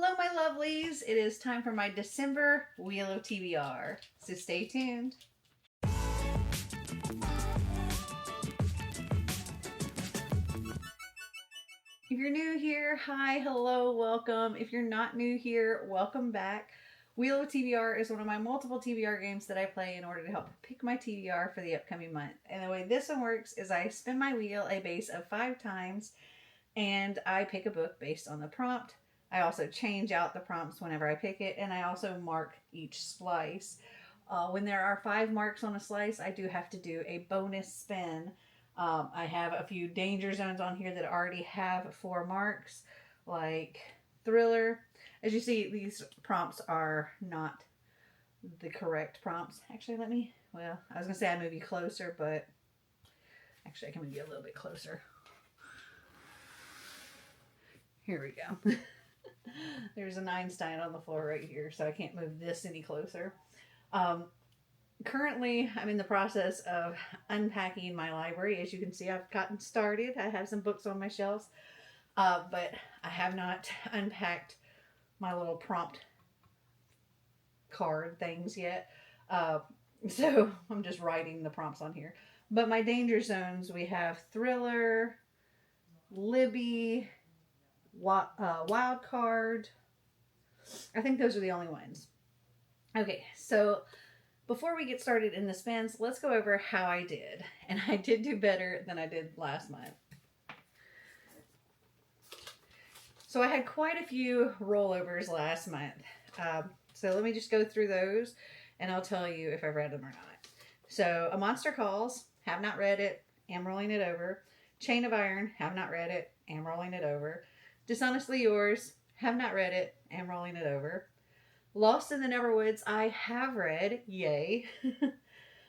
Hello, my lovelies. It is time for my December Wheel of TBR, so stay tuned. If you're new here, hi, hello, welcome. If you're not new here, welcome back. Wheel of TBR is one of my multiple TBR games that I play in order to help pick my TBR for the upcoming month. And the way this one works is I spin my wheel a base of 5 times and I pick a book based on the prompt. I also change out the prompts whenever I pick it, and I also mark each slice. When there are 5 marks on a slice, I do have to do a bonus spin. I have a few danger zones on here that already have 4 marks, like thriller. As you see, these prompts are not the correct prompts. Actually, I was going to say I'd move you closer, but actually I can move you a little bit closer. Here we go. There's an Einstein on the floor right here, so I can't move this any closer. Currently, I'm in the process of unpacking my library. As you can see, I've gotten started. I have some books on my shelves, but I have not unpacked my little prompt card things yet. So I'm just writing the prompts on here. But my danger zones, we have thriller, Libby, wild card. I think those are the only ones. Okay, so before we get started in the spins, let's go over how I did. And I did do better than I did last month. So I had quite a few rollovers last month. So let me just go through those and I'll tell you if I've read them or not. So A Monster Calls, have not read it, am rolling it over. Chain of Iron, have not read it, am rolling it over. Dishonestly Yours, have not read it, am rolling it over. Lost in the Neverwoods, I have read, yay.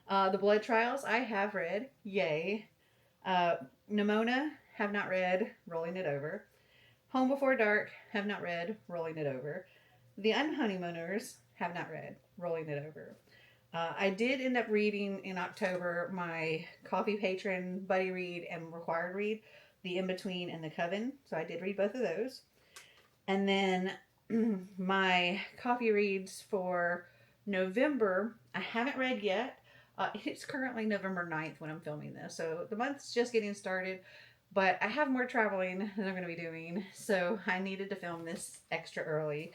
The Blood Trials, I have read, yay. Nimona, have not read, rolling it over. Home Before Dark, have not read, rolling it over. The Unhoneymooners, have not read, rolling it over. I did end up reading in October my coffee patron buddy read and required read, The In-Between and The Coven. So I did read both of those. And then my coffee reads for November, I haven't read yet. It's currently November 9th when I'm filming this. So the month's just getting started. But I have more traveling than I'm going to be doing. So I needed to film this extra early.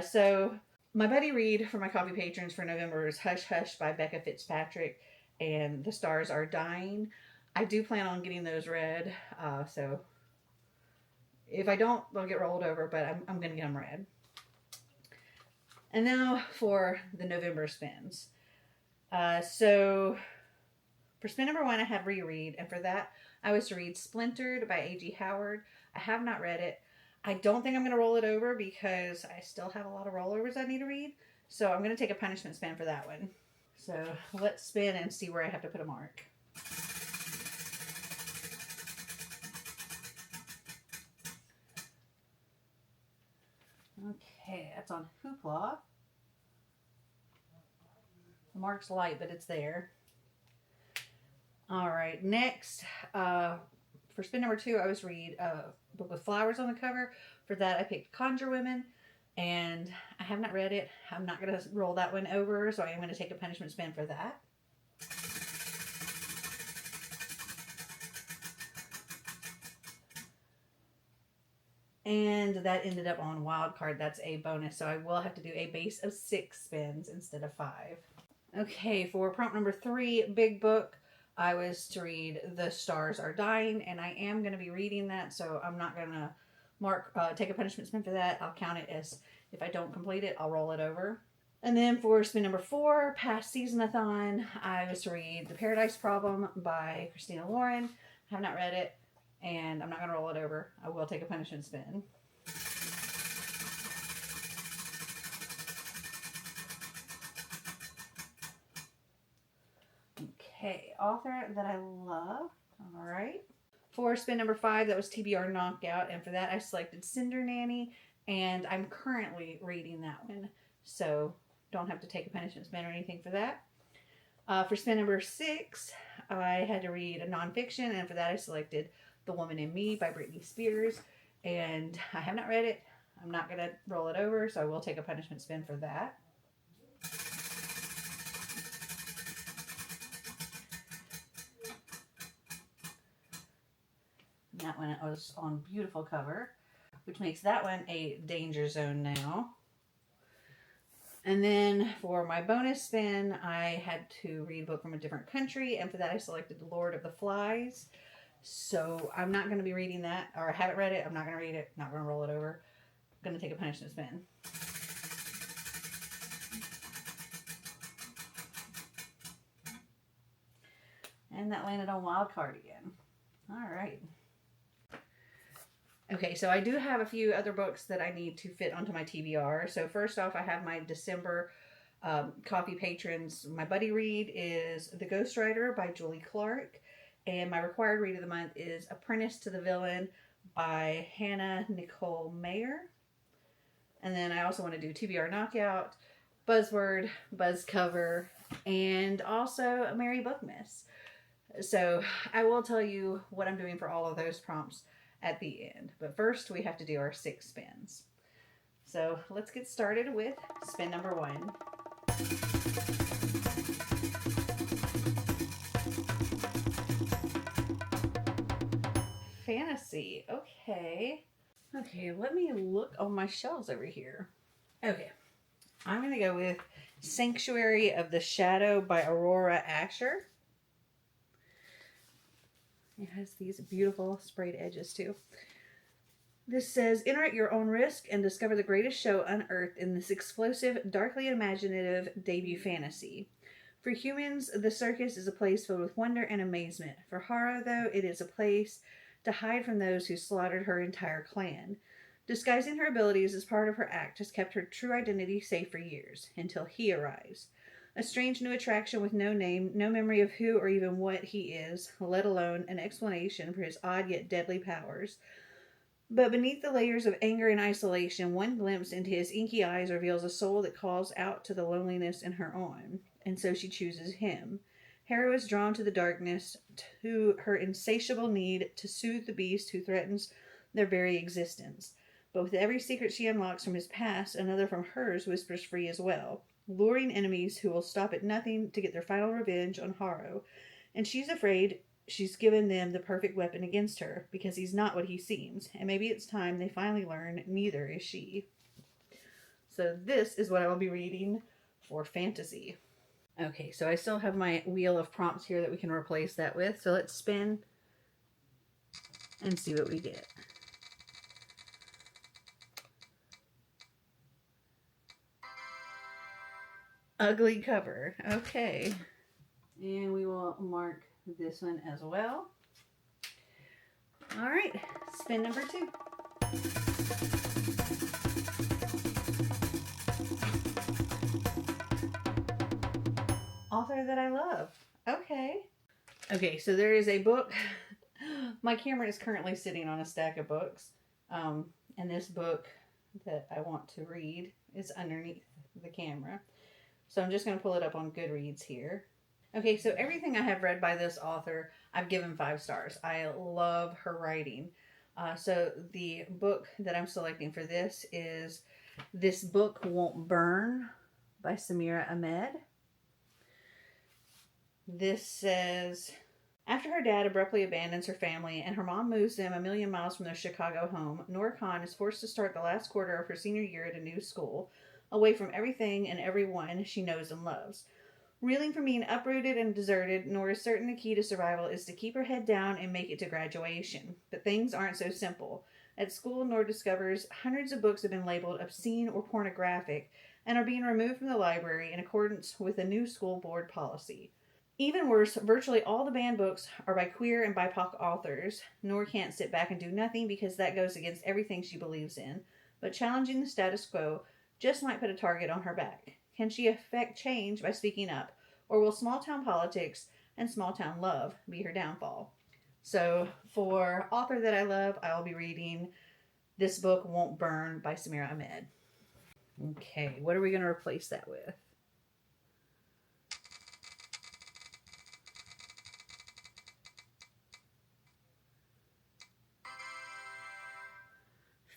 So my buddy read for my coffee patrons for November is Hush Hush by Becca Fitzpatrick and The Stars Are Dying. I do plan on getting those read. So if I don't, they'll get rolled over, but I'm going to get them read. And now for the November spins. So for spin number 1, I have reread. And for that, I was to read Splintered by A.G. Howard. I have not read it. I don't think I'm going to roll it over because I still have a lot of rollovers I need to read. So I'm going to take a punishment spin for that one. So let's spin and see where I have to put a mark. Okay, that's on Hoopla. The mark's light, but it's there. All right, next, for spin number 2, I was to read a book with flowers on the cover. For that, I picked Conjure Women, and I have not read it. I'm not going to roll that one over, so I am going to take a punishment spin for that. And that ended up on wild card. That's a bonus, so I will have to do a base of 6 spins instead of 5. Okay, for prompt number 3, big book, I was to read The Stars Are Dying, and I am going to be reading that, so I'm not going to take a punishment spin for that. I'll count it as if I don't complete it, I'll roll it over. And then for spin number 4, past season-a-thon, I was to read The Paradise Problem by Christina Lauren. I have not read it, and I'm not going to roll it over. I will take a punishment spin. Okay, author that I love. All right. For spin number 5, that was TBR Knockout, and for that I selected Cinder Nanny, and I'm currently reading that one, so don't have to take a punishment spin or anything for that. For spin number 6, I had to read a nonfiction, and for that I selected The Woman in Me by Britney Spears, and I have not read it. I'm not going to roll it over, so I will take a punishment spin for that. And that one was on beautiful cover, which makes that one a danger zone now. And then for my bonus spin, I had to read a book from a different country, and for that I selected The Lord of the Flies. So I'm not going to be reading that, or I haven't read it. I'm not going to read it. Not going to roll it over. I'm going to take a punishment spin. And that landed on wild card again. All right. Okay, so I do have a few other books that I need to fit onto my TBR. So first off, I have my December Coffee Patrons. My buddy read is The Ghostwriter by Julie Clark. And my required read of the month is Apprentice to the Villain by Hannah Nicole Mayer. And then I also want to do TBR Knockout, Buzzword, Buzzcover, and also Merry Bookmas. So I will tell you what I'm doing for all of those prompts at the end. But first we have to do our 6 spins. So let's get started with spin number 1. Fantasy. Okay. Okay, let me look on my shelves over here. Okay. I'm going to go with Sanctuary of the Shadow by Aurora Asher. It has these beautiful sprayed edges too. This says, enter at your own risk and discover the greatest show unearthed in this explosive, darkly imaginative debut fantasy. For humans, the circus is a place filled with wonder and amazement. For Hara, though, it is a place to hide from those who slaughtered her entire clan. Disguising her abilities as part of her act has kept her true identity safe for years, until he arrives. A strange new attraction with no name, no memory of who or even what he is, let alone an explanation for his odd yet deadly powers. But beneath the layers of anger and isolation, one glimpse into his inky eyes reveals a soul that calls out to the loneliness in her own, and so she chooses him. Hera is drawn to the darkness, to her insatiable need to soothe the beast who threatens their very existence. But with every secret she unlocks from his past, another from hers whispers free as well, luring enemies who will stop at nothing to get their final revenge on Haro. And she's afraid she's given them the perfect weapon against her, because he's not what he seems, and maybe it's time they finally learn neither is she. So this is what I will be reading for fantasy. Okay, so I still have my wheel of prompts here that we can replace that with, so let's spin and see what we get. Ugly cover. Okay. And we will mark this one as well. All right, spin number 2. Author that I love. Okay. Okay, so there is a book. My camera is currently sitting on a stack of books. And this book that I want to read is underneath the camera. So I'm just going to pull it up on Goodreads here. Okay, so everything I have read by this author, I've given 5 stars. I love her writing. So the book that I'm selecting for this is This Book Won't Burn by Samira Ahmed. This says, after her dad abruptly abandons her family and her mom moves them a million miles from their Chicago home, Nora Khan is forced to start the last quarter of her senior year at a new school, away from everything and everyone she knows and loves. Reeling from being uprooted and deserted, Nora is certain the key to survival is to keep her head down and make it to graduation. But things aren't so simple. At school, Nora discovers hundreds of books have been labeled obscene or pornographic and are being removed from the library in accordance with a new school board policy. Even worse, virtually all the banned books are by queer and BIPOC authors. Nora can't sit back and do nothing because that goes against everything she believes in. But challenging the status quo just might put a target on her back. Can she affect change by speaking up? Or will small-town politics and small-town love be her downfall? So, for author that I love, I'll be reading This Book Won't Burn by Samira Ahmed. Okay, what are we going to replace that with?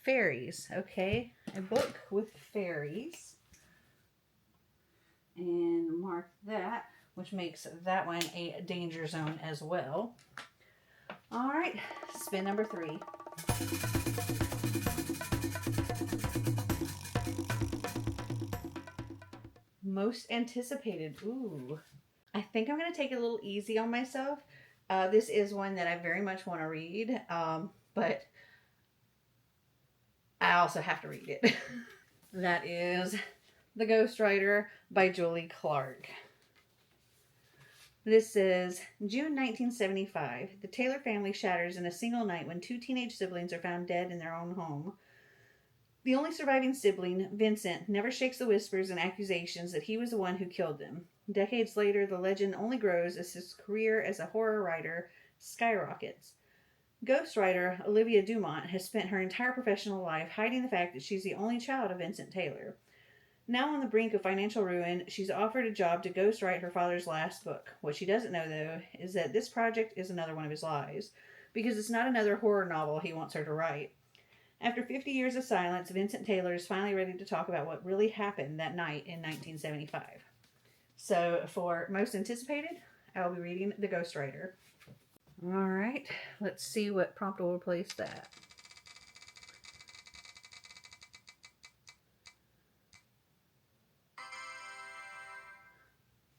Fairies. Okay, a book with fairies. And mark that, which makes that one a danger zone as well. All right, spin number 3. Most anticipated. Ooh. I think I'm going to take it a little easy on myself. This is one that I very much want to read, but I also have to read it. That is The Ghostwriter by Julie Clark. This says, June 1975. The Taylor family shatters in a single night when 2 teenage siblings are found dead in their own home. The only surviving sibling, Vincent, never shakes the whispers and accusations that he was the one who killed them. Decades later, the legend only grows as his career as a horror writer skyrockets. Ghostwriter Olivia Dumont has spent her entire professional life hiding the fact that she's the only child of Vincent Taylor. Now on the brink of financial ruin, she's offered a job to ghostwrite her father's last book. What she doesn't know, though, is that this project is another one of his lies, because it's not another horror novel he wants her to write. After 50 years of silence, Vincent Taylor is finally ready to talk about what really happened that night in 1975. So, for most anticipated, I'll be reading The Ghostwriter. All right, let's see what prompt will replace that.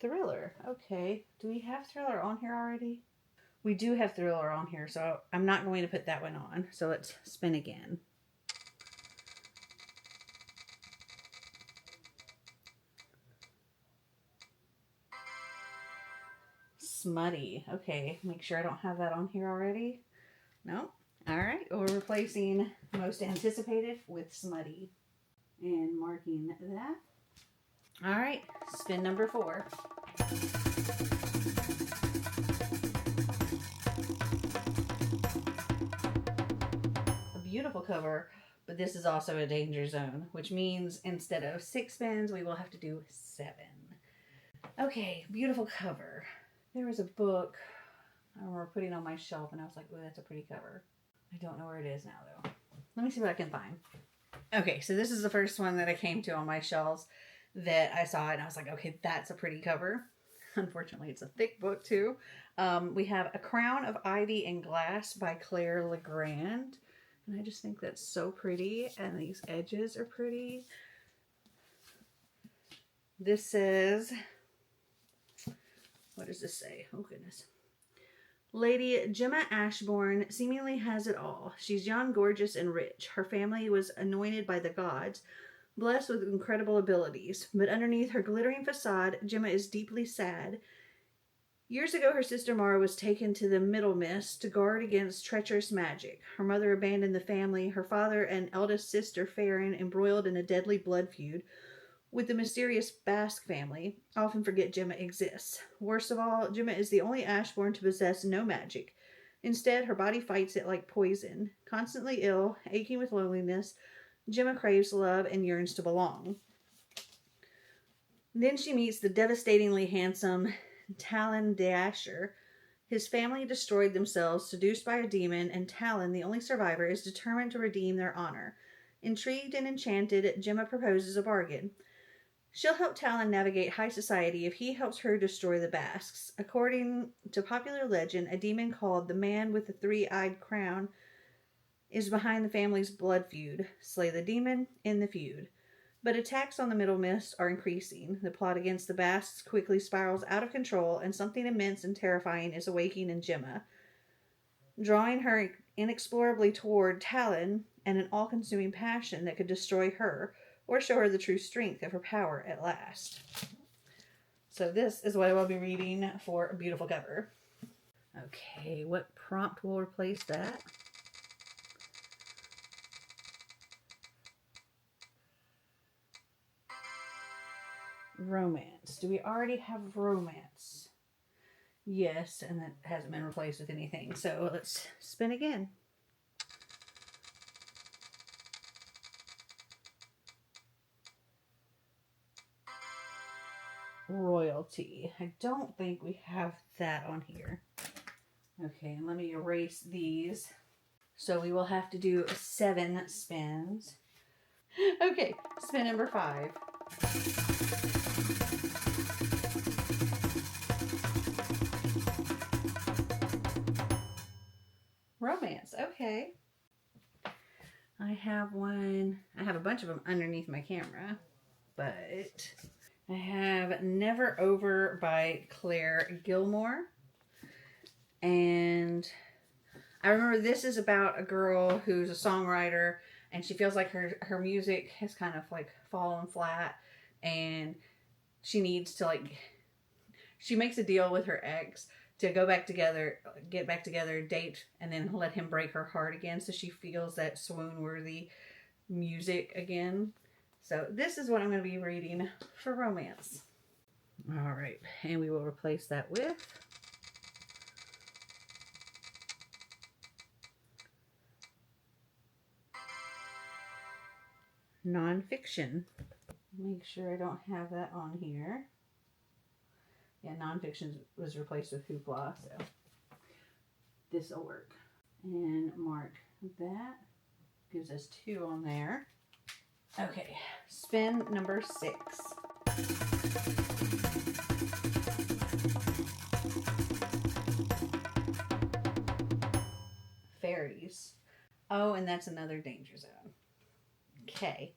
Thriller. Okay, do we have thriller on here already? We do have thriller on here, so I'm not going to put that one on. So let's spin again. Smutty. Okay, make sure I don't have that on here already. No. All right, we're replacing most anticipated with smutty. And marking that. All right, spin number 4. A beautiful cover, but this is also a danger zone, which means instead of 6 spins, we will have to do 7. Okay, beautiful cover. There was a book I remember putting on my shelf, and I was like, oh, that's a pretty cover. I don't know where it is now, though. Let me see what I can find. Okay, so this is the first one that I came to on my shelves that I saw, and I was like, okay, that's a pretty cover. Unfortunately, it's a thick book, too. We have A Crown of Ivy and Glass by Claire Legrand. And I just think that's so pretty, and these edges are pretty. This says... What does this say? Oh, goodness. Lady Gemma Ashbourne seemingly has it all. She's young, gorgeous, and rich. Her family was anointed by the gods, blessed with incredible abilities. But underneath her glittering facade, Gemma is deeply sad. Years ago, her sister Mara was taken to the Middle Mist to guard against treacherous magic. Her mother abandoned the family. Her father and eldest sister, Farron, embroiled in a deadly blood feud with the mysterious Basque family, often forget Gemma exists. Worst of all, Gemma is the only Ashbourne to possess no magic. Instead, her body fights it like poison. Constantly ill, aching with loneliness, Gemma craves love and yearns to belong. Then she meets the devastatingly handsome Talon D'Asher. His family destroyed themselves, seduced by a demon, and Talon, the only survivor, is determined to redeem their honor. Intrigued and enchanted, Gemma proposes a bargain. She'll help Talon navigate high society if he helps her destroy the Basques. According to popular legend, a demon called the Man with the Three-Eyed Crown is behind the family's blood feud. Slay the demon, end the feud. But attacks on the Middle Mist are increasing. The plot against the Basques quickly spirals out of control, and something immense and terrifying is awaking in Gemma, drawing her inexplorably toward Talon and an all-consuming passion that could destroy her, or show her the true strength of her power at last. So this is what I will be reading for a beautiful cover. Okay, what prompt will replace that? Romance. Do we already have romance? Yes, and that hasn't been replaced with anything. So let's spin again. Royalty. I don't think we have that on here. Okay, and let me erase these. So we will have to do 7 spins. Okay, spin number 5. Romance, okay. I have a bunch of them underneath my camera, but I have Never Over by Claire Gilmore. And I remember this is about a girl who's a songwriter, and she feels like her music has kind of like fallen flat, and she needs to she makes a deal with her ex to get back together, date, and then let him break her heart again, so she feels that swoon-worthy music again. So this is what I'm going to be reading for romance. All right, and we will replace that with nonfiction. Make sure I don't have that on here. Yeah, nonfiction was replaced with hoopla, so this will work. And mark that. Gives us 2 on there. Okay, spin number 6. Fairies. Oh, and that's another danger zone. Okay.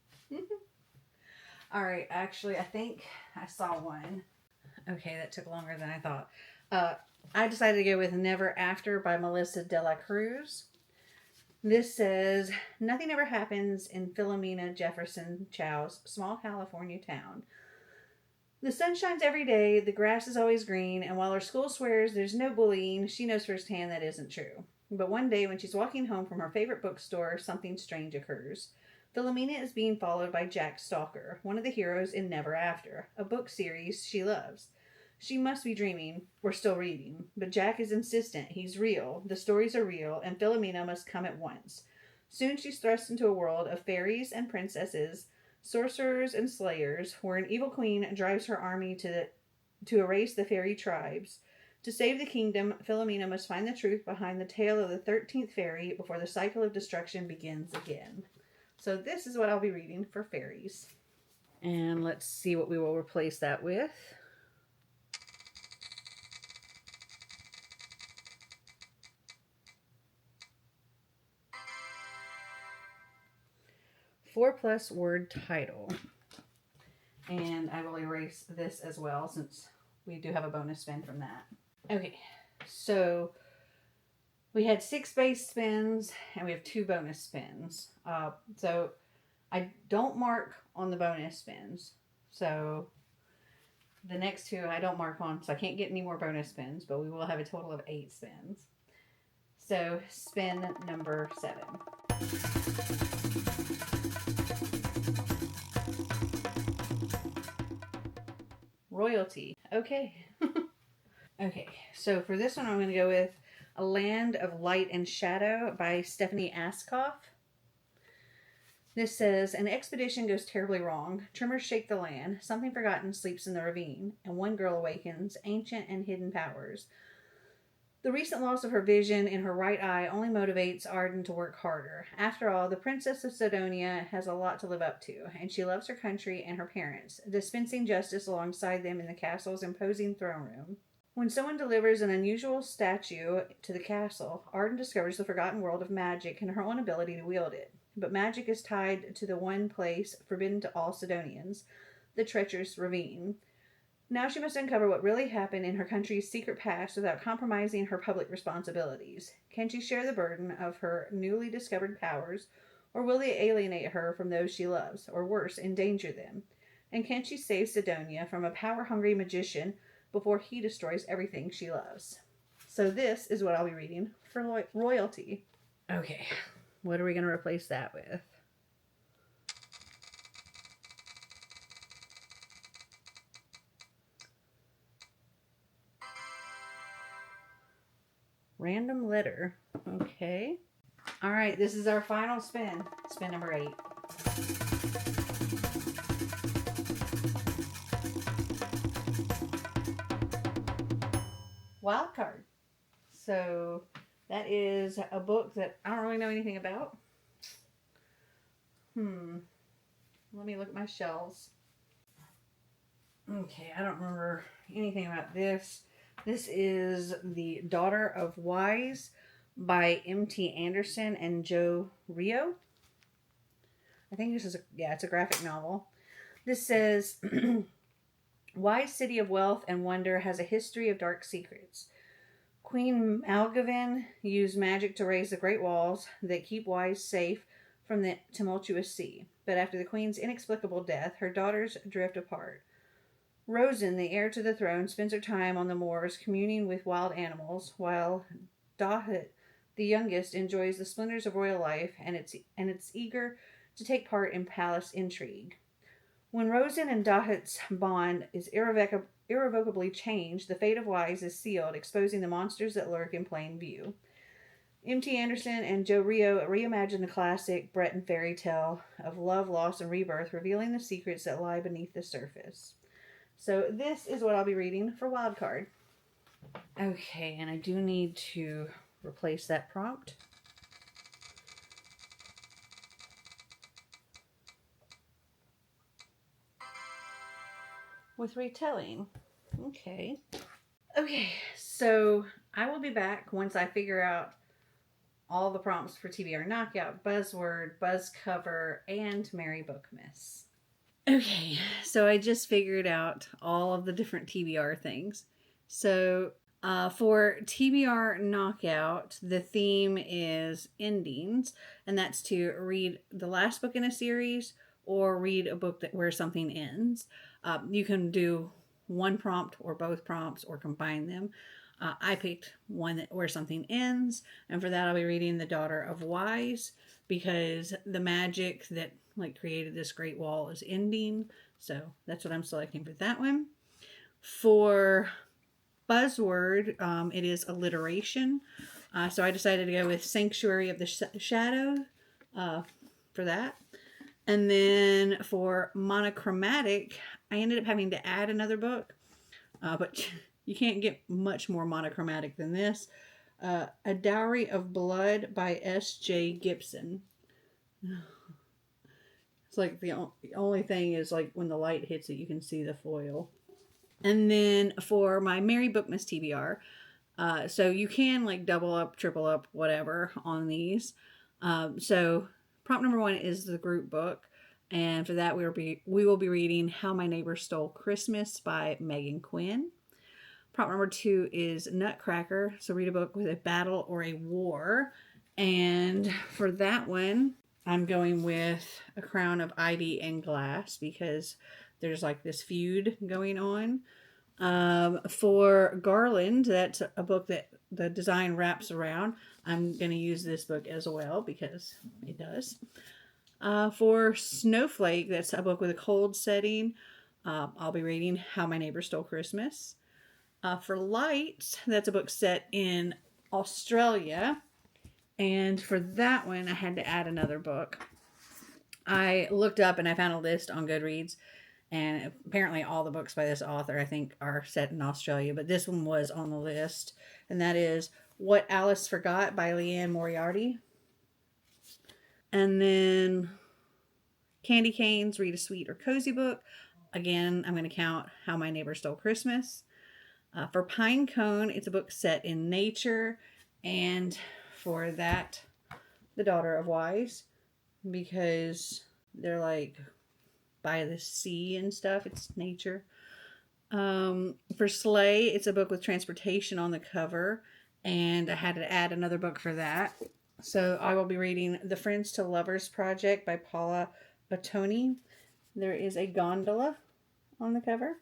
All right, actually, I think I saw one. Okay, that took longer than I thought. I decided to go with Never After by Melissa de la Cruz. This says, nothing ever happens in Philomena Jefferson Chow's small California town. The sun shines every day, the grass is always green, and while her school swears there's no bullying, she knows firsthand that isn't true. But one day when she's walking home from her favorite bookstore, something strange occurs. Philomena is being followed by Jack Stalker, one of the heroes in Never After, a book series she loves. She must be dreaming, or still reading, but Jack is insistent. He's real, the stories are real, and Philomena must come at once. Soon she's thrust into a world of fairies and princesses, sorcerers and slayers, where an evil queen drives her army to erase the fairy tribes. To save the kingdom, Philomena must find the truth behind the tale of the 13th fairy before the cycle of destruction begins again. So this is what I'll be reading for fairies. And let's see what we will replace that with. +4 word title. And I will erase this as well since we do have a bonus spin from that. Okay, so we had 6 base spins and we have 2 bonus spins. So I don't mark on the bonus spins. So the next 2 I don't mark on, so I can't get any more bonus spins, but we will have a total of 8 spins. So spin number 7. Royalty. Okay. Okay, so for this one I'm going to go with A Land of Light and Shadow by Stephanie Askoff. This says, an expedition goes terribly wrong. Tremors shake the land. Something forgotten sleeps in the ravine, and one girl awakens ancient and hidden powers. The recent loss of her vision in her right eye only motivates Arden to work harder. After all, the Princess of Sidonia has a lot to live up to, and she loves her country and her parents, dispensing justice alongside them in the castle's imposing throne room. When someone delivers an unusual statue to the castle, Arden discovers the forgotten world of magic and her own ability to wield it. But magic is tied to the one place forbidden to all Sidonians, the treacherous ravine. Now she must uncover what really happened in her country's secret past without compromising her public responsibilities. Can she share the burden of her newly discovered powers, or will they alienate her from those she loves, or worse, endanger them? And can she save Sidonia from a power-hungry magician before he destroys everything she loves? So this is what I'll be reading for royalty. Okay, what are we going to replace that with? Random letter. Okay. All right, this is our final spin. Spin number 8. Wild card. So That is a book that I don't really know anything about. Let me look at my shelves. Okay, I don't remember anything about this. This is The Daughter of Wise by M.T. Anderson and Joe Rio. I think this is it's a graphic novel. This says, Wise City of Wealth and Wonder has a history of dark secrets. Queen Malgavin used magic to raise the great walls that keep Wise safe from the tumultuous sea. But after the queen's inexplicable death, her daughters drift apart. Rosen, the heir to the throne, spends her time on the moors communing with wild animals, while Dahet, the youngest, enjoys the splendors of royal life and it's eager to take part in palace intrigue. When Rosen and Dahet's bond is irrevocably changed, the fate of Wise is sealed, exposing the monsters that lurk in plain view. M.T. Anderson and Joe Rio reimagine the classic Breton fairy tale of love, loss, and rebirth, revealing the secrets that lie beneath the surface. So this is what I'll be reading for Wildcard. Okay, and I do need to replace that prompt. With retelling. Okay, so I will be back once I figure out all the prompts for TBR Knockout, Buzzword, Buzzcover, and Merry Bookmas. Okay, so I just figured out all of the different TBR things. So for TBR Knockout, the theme is endings, and that's to read the last book in a series or read a book where something ends. You can do one prompt or both prompts or combine them. I picked one where something ends, and for that I'll be reading The Daughter of Wise, because the magic that created this great wall is ending. So that's what I'm selecting for that one. For Buzzword, it is alliteration. So I decided to go with Sanctuary of the Shadow for that. And then for monochromatic, I ended up having to add another book, but you can't get much more monochromatic than this. A Dowry of Blood by S.J. Gibson. It's like the only thing is when the light hits it, you can see the foil. And then for my Merry Bookmas TBR, so you can double up, triple up, whatever on these. So prompt number 1 is the group book. And for that, we will be reading How My Neighbor Stole Christmas by Megan Quinn. Prompt number 2 is Nutcracker. So read a book with a battle or a war. And for that one, I'm going with A Crown of Ivy and Glass, because there's this feud going on. For Garland, that's a book that the design wraps around. I'm going to use this book as well because it does. For Snowflake, that's a book with a cold setting. I'll be reading How My Neighbor Stole Christmas. For Lights, that's a book set in Australia. And for that one, I had to add another book. I looked up and I found a list on Goodreads. And apparently all the books by this author, I think, are set in Australia. But this one was on the list. And that is What Alice Forgot by Leanne Moriarty. And then Candy Canes, read a sweet or cozy book. Again, I'm going to count How My Neighbor Stole Christmas. For Pinecone, it's a book set in nature. And for that, The Daughter of Wise. Because they're by the sea and stuff. It's nature. For Slay, it's a book with transportation on the cover. And I had to add another book for that. So I will be reading The Friends to Lovers Project by Paula Ottoni. There is a gondola on the cover.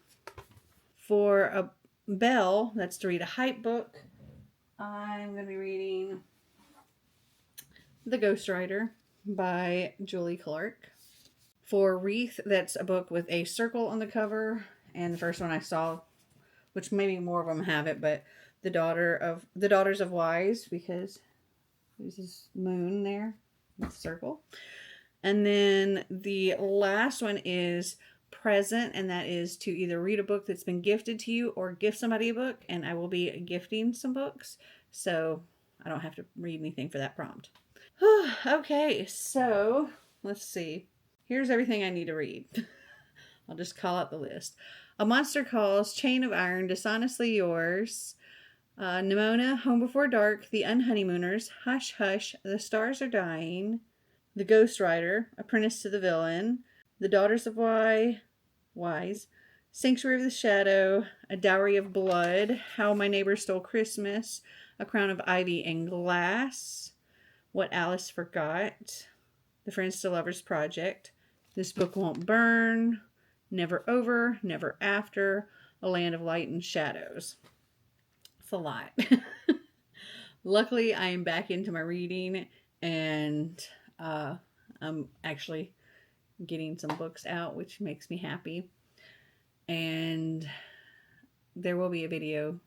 For a Belle, that's to read a hype book, I'm going to be reading The Ghostwriter by Julie Clark. For Wreath, that's a book with a circle on the cover. And the first one I saw, which maybe more of them have it, but The Daughters of Wise, because there's this moon there with a circle. And then the last one is Present, and that is to either read a book that's been gifted to you or gift somebody a book. And I will be gifting some books. So I don't have to read anything for that prompt. Okay, so let's see. Here's everything I need to read. I'll just call out the list. A Monster Calls, Chain of Iron, Dishonestly Yours, Nimona, Home Before Dark, The Unhoneymooners, Hush Hush, The Stars Are Dying, The Ghost Rider, Apprentice to the Villain, The Daughters of Wise, Sanctuary of the Shadow, A Dowry of Blood, How My Neighbor Stole Christmas, A Crown of Ivy and Glass, What Alice Forgot, The Friends to Lovers Project, This Book Won't Burn, Never Over, Never After, A Land of Light and Shadows. It's a lot. Luckily, I am back into my reading, and I'm actually getting some books out, which makes me happy. And there will be a video.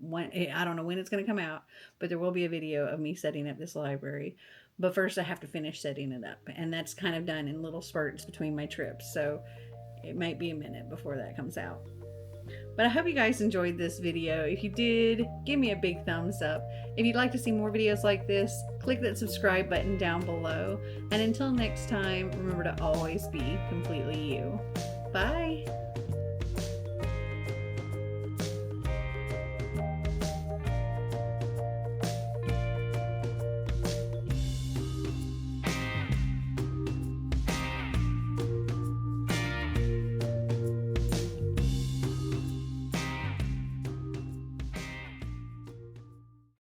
I don't know when it's going to come out, but there will be a video of me setting up this library. But first I have to finish setting it up, and that's kind of done in little spurts between my trips, so it might be a minute before that comes out. But I hope you guys enjoyed this video. If you did, give me a big thumbs up. If you'd like to see more videos like this, click that subscribe button down below. And until next time, remember to always be completely you. Bye!